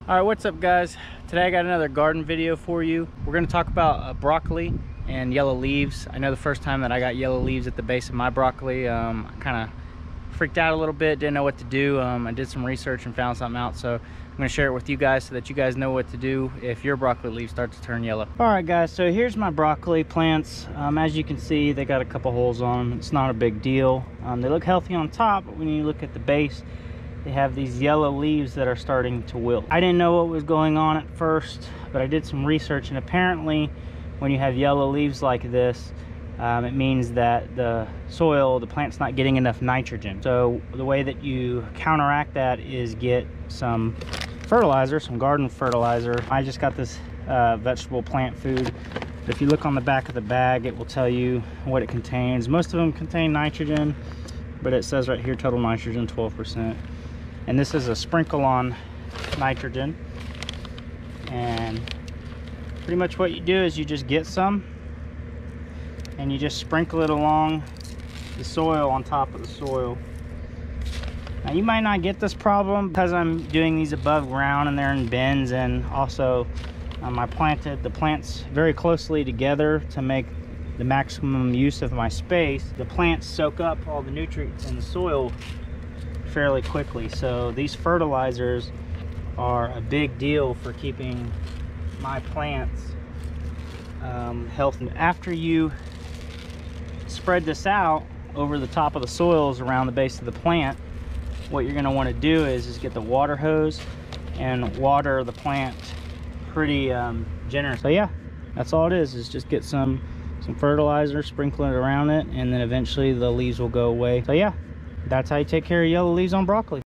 All right, what's up guys? Today I got another garden video for you. We're going to talk about broccoli and yellow leaves. I know the first time that I got yellow leaves at the base of my broccoli, I kind of freaked out a little bit, didn't know what to do. I did some research and found something out, so I'm going to share it with you guys so that you guys know what to do if your broccoli leaves start to turn yellow. All right guys, so here's my broccoli plants. As you can see, they got a couple holes on them. It's not a big deal. They look healthy on top, but when you look at the base, they have these yellow leaves that are starting to wilt. I didn't know what was going on at first, but I did some research, and apparently when you have yellow leaves like this, it means that the soil, the plant's not getting enough nitrogen. So the way that you counteract that is get some fertilizer, some garden fertilizer. I just got this vegetable plant food. If you look on the back of the bag, it will tell you what it contains. Most of them contain nitrogen, but it says right here total nitrogen 12%. And this is a sprinkle on nitrogen. And pretty much what you do is you just get some and you just sprinkle it along the soil, on top of the soil. Now you might not get this problem because I'm doing these above ground and they're in bins, and also I planted the plants very closely together to make the maximum use of my space. The plants soak up all the nutrients in the soil fairly quickly, so these fertilizers are a big deal for keeping my plants healthy. After you spread this out over the top of the soils around the base of the plant, what you're going to want to do is get the water hose and water the plant pretty generous. So yeah, that's all it is just get some fertilizer, sprinkle it around it, and then eventually the leaves will go away. So yeah, that's how you take care of yellow leaves on broccoli.